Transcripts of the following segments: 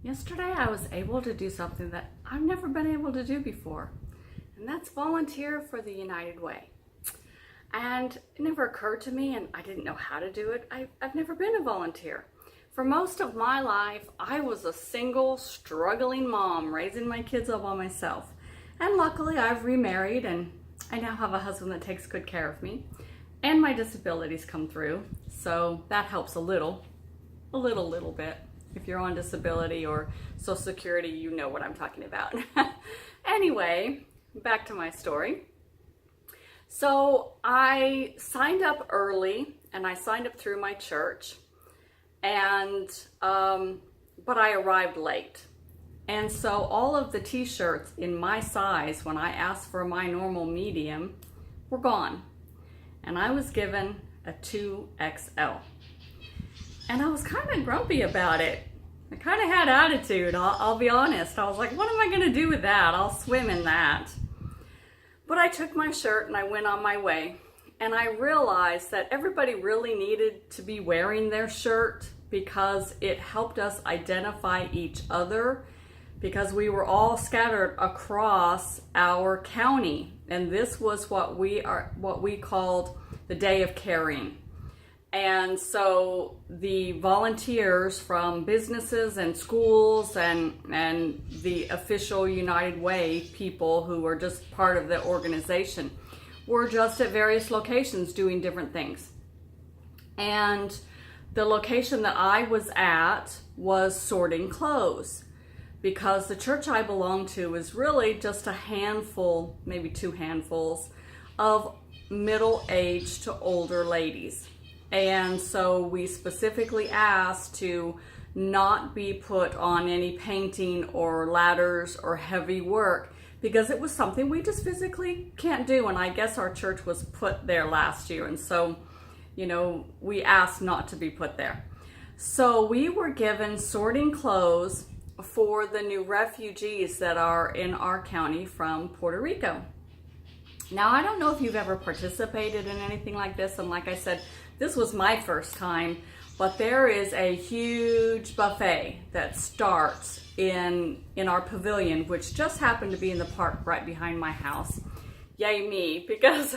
Yesterday I was able to do something that I've never been able to do before, and that's volunteer for the United Way. And it never occurred to me, and I didn't know how to do it. I've never been a volunteer. For most of my life, I was a single, struggling mom raising my kids all by myself. And luckily I've remarried, and I now have a husband that takes good care of me, and my disabilities come through, so that helps a little bit. If you're on disability or Social Security, you know what I'm talking about. Anyway, back to my story. So I signed up early, and I signed up through my church, and but I arrived late. And so all of the t-shirts in my size, when I asked for my normal medium, were gone. And I was given a 2XL. And I was kind of grumpy about it. I kind of had attitude, I'll be honest. I was like, what am I going to do with that? I'll swim in that. But I took my shirt and I went on my way. And I realized that everybody really needed to be wearing their shirt because it helped us identify each other, because we were all scattered across our county. And this was what we called the Day of Caring. And so the volunteers from businesses and schools and the official United Way people who were just part of the organization were just at various locations doing different things. And the location that I was at was sorting clothes, because the church I belong to is really just a handful, maybe two handfuls, of middle-aged to older ladies. And so we specifically asked to not be put on any painting or ladders or heavy work, because it was something we just physically can't do. And I guess our church was put there last year. And so, we asked not to be put there. So we were given sorting clothes for the new refugees that are in our county from Puerto Rico. Now, I don't know if you've ever participated in anything like this. And like I said, this was my first time, but there is a huge buffet that starts in our pavilion, which just happened to be in the park right behind my house. Yay me, because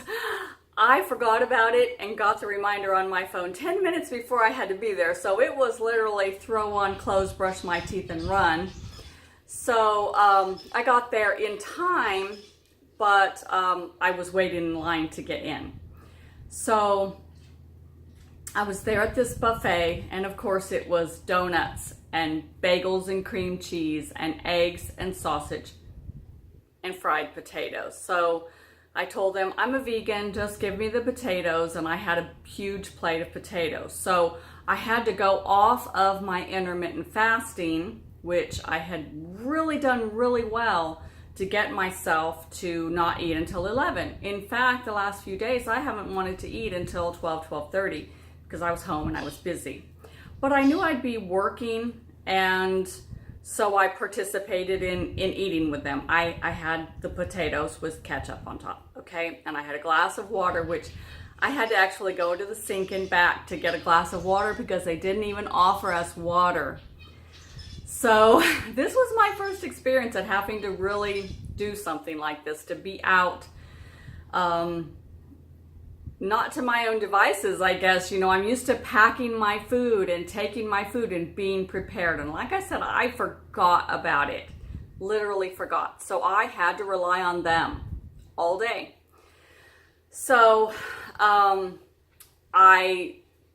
I forgot about it and got the reminder on my phone 10 minutes before I had to be there. So it was literally throw on clothes, brush my teeth, and run. So I got there in time, but I was waiting in line to get in. So I was there at this buffet, and of course it was donuts and bagels and cream cheese and eggs and sausage and fried potatoes. So I told them, I'm a vegan, just give me the potatoes, and I had a huge plate of potatoes. So I had to go off of my intermittent fasting, which I had really done really well to get myself to not eat until 11. In fact, the last few days I haven't wanted to eat until 12:30, because I was home and I was busy. But I knew I'd be working, and so I participated in eating with them. I had the potatoes with ketchup on top, okay? And I had a glass of water, which I had to actually go to the sink and back to get a glass of water because they didn't even offer us water. So this was my first experience at having to really do something like this, to be out, not to my own devices, I guess. I'm used to packing my food and taking my food and being prepared. And like I said, I forgot about it, literally forgot. So I had to rely on them all day. So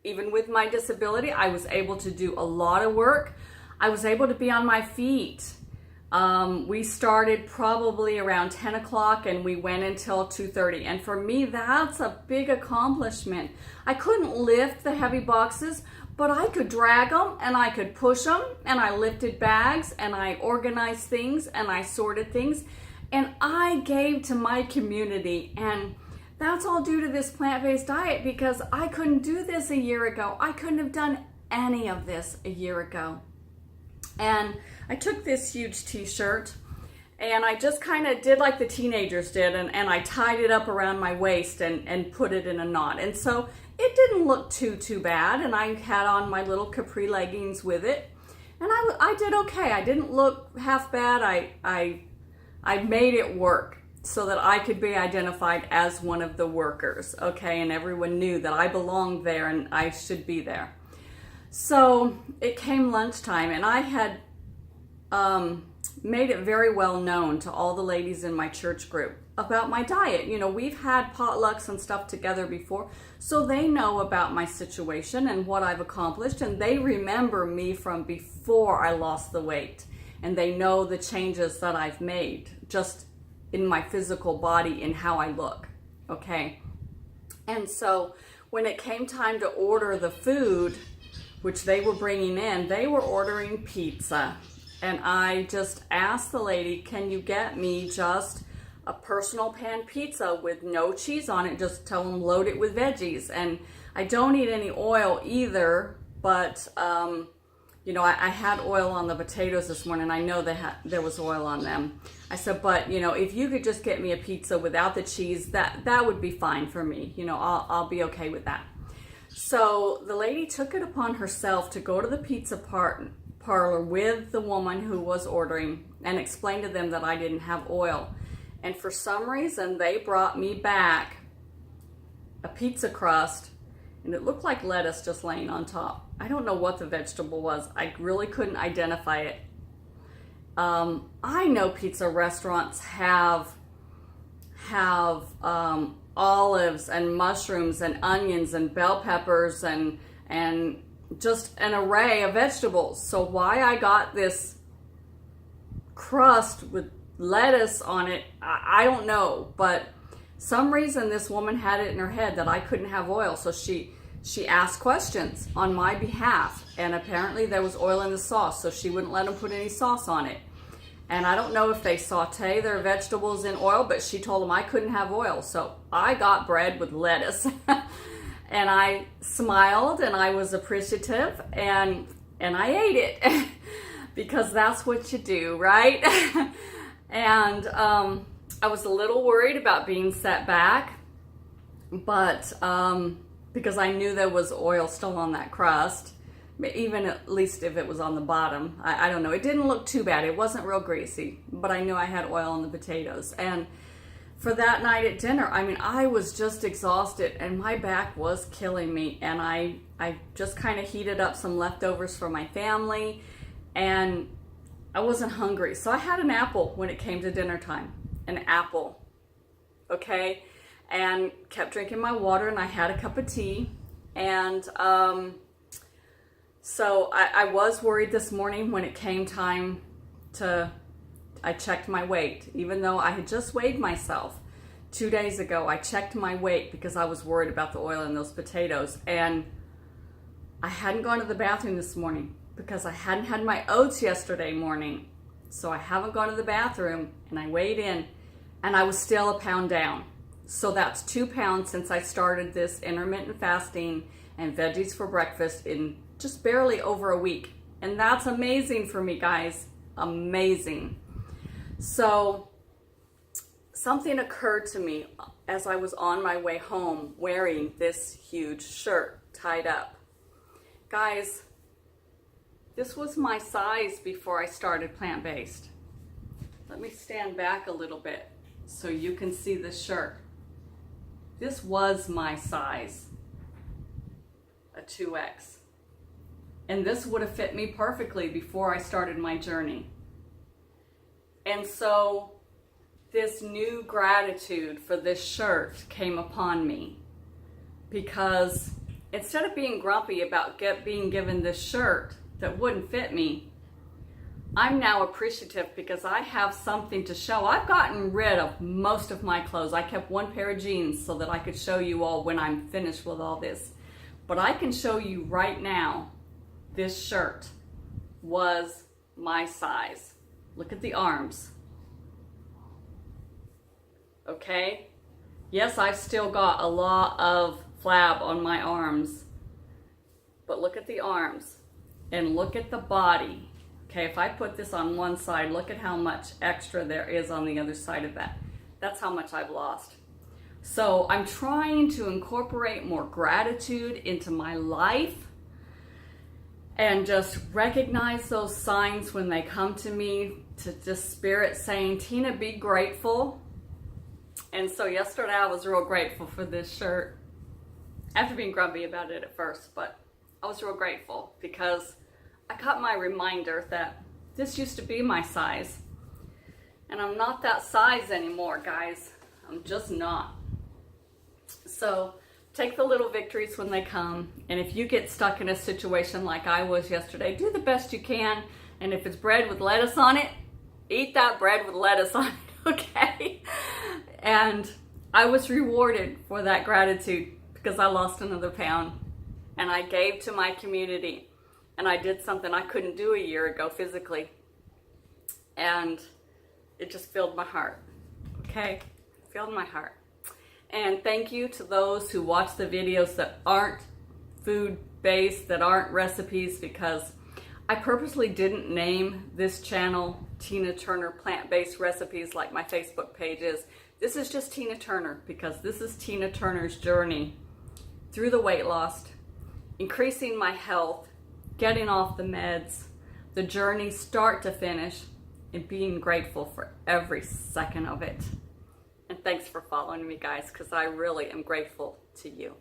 even with my disability, I was able to do a lot of work. I was able to be on my feet. We started probably around 10 o'clock and we went until 2:30. And for me, that's a big accomplishment. I couldn't lift the heavy boxes, but I could drag them and I could push them, and I lifted bags and I organized things and I sorted things, and I gave to my community. And that's all due to this plant-based diet, because I couldn't do this a year ago. I couldn't have done any of this a year ago. And I took this huge t-shirt and I just kind of did like the teenagers did, and I tied it up around my waist and put it in a knot. And so it didn't look too bad, and I had on my little capri leggings with it. And I did okay. I didn't look half bad. I made it work so that I could be identified as one of the workers, okay? And everyone knew that I belonged there and I should be there. So it came lunchtime, and I had made it very well known to all the ladies in my church group about my diet. You know, we've had potlucks and stuff together before, so they know about my situation and what I've accomplished, and they remember me from before I lost the weight, and they know the changes that I've made just in my physical body and how I look, okay? And so when it came time to order the food, which they were bringing in, they were ordering pizza. And I just asked the lady, can you get me just a personal pan pizza with no cheese on it? Just tell them load it with veggies. And I don't eat any oil either, but you know, I had oil on the potatoes this morning. I know there was oil on them. I said, but you know, if you could just get me a pizza without the cheese, that would be fine for me. You know, I'll be okay with that. So the lady took it upon herself to go to the pizza parlor with the woman who was ordering and explained to them that I didn't have oil. And for some reason, they brought me back a pizza crust, and it looked like lettuce just laying on top. I don't know what the vegetable was. I really couldn't identify it. I know pizza restaurants have olives and mushrooms and onions and bell peppers and just an array of vegetables. So why I got this crust with lettuce on it, I don't know. But some reason this woman had it in her head that I couldn't have oil. So she asked questions on my behalf. And apparently there was oil in the sauce, so she wouldn't let them put any sauce on it. And I don't know if they saute their vegetables in oil, but she told them I couldn't have oil. So I got bread with lettuce. And I smiled and I was appreciative and I ate it because that's what you do, right? And I was a little worried about being set back, but because I knew there was oil still on that crust, even at least if it was on the bottom. I don't know. It didn't look too bad. It wasn't real greasy, but I knew I had oil on the potatoes. And for that night at dinner, I mean, I was just exhausted and my back was killing me. And I just kind of heated up some leftovers for my family and I wasn't hungry. So I had an apple when it came to dinner time, an apple, okay? And kept drinking my water and I had a cup of tea. And so I was worried this morning when it came time I checked my weight. Even though I had just weighed myself 2 days ago, I checked my weight because I was worried about the oil in those potatoes. And I hadn't gone to the bathroom this morning because I hadn't had my oats yesterday morning. So I haven't gone to the bathroom and I weighed in and I was still a pound down. So that's 2 pounds since I started this intermittent fasting and veggies for breakfast in just barely over a week. And that's amazing for me, guys. Amazing. So something occurred to me as I was on my way home wearing this huge shirt tied up. Guys, this was my size before I started plant-based. Let me stand back a little bit so you can see this shirt. This was my size, a 2X. And this would have fit me perfectly before I started my journey. And so this new gratitude for this shirt came upon me because instead of being grumpy about being given this shirt that wouldn't fit me, I'm now appreciative because I have something to show. I've gotten rid of most of my clothes. I kept one pair of jeans so that I could show you all when I'm finished with all this. But I can show you right now, this shirt was my size. Look at the arms. Okay? Yes, I've still got a lot of flab on my arms. But look at the arms. And look at the body. Okay, if I put this on one side, look at how much extra there is on the other side of that. That's how much I've lost. So I'm trying to incorporate more gratitude into my life. and just recognize those signs when they come to me, to just spirit saying, Tina, be grateful. And so yesterday I was real grateful for this shirt, after being grumpy about it at first, but I was real grateful because I got my reminder that this used to be my size, and I'm not that size anymore, guys. I'm just not. So take the little victories when they come, and if you get stuck in a situation like I was yesterday, do the best you can, and if it's bread with lettuce on it, eat that bread with lettuce on it, okay? And I was rewarded for that gratitude because I lost another pound, and I gave to my community, and I did something I couldn't do a year ago physically, and it just filled my heart, okay? Filled my heart. And thank you to those who watch the videos that aren't food-based, that aren't recipes, because I purposely didn't name this channel Tina Turner Plant-Based Recipes like my Facebook page is. This is just Tina Turner, because this is Tina Turner's journey through the weight loss, increasing my health, getting off the meds, the journey start to finish, and being grateful for every second of it. And thanks for following me, guys, because I really am grateful to you.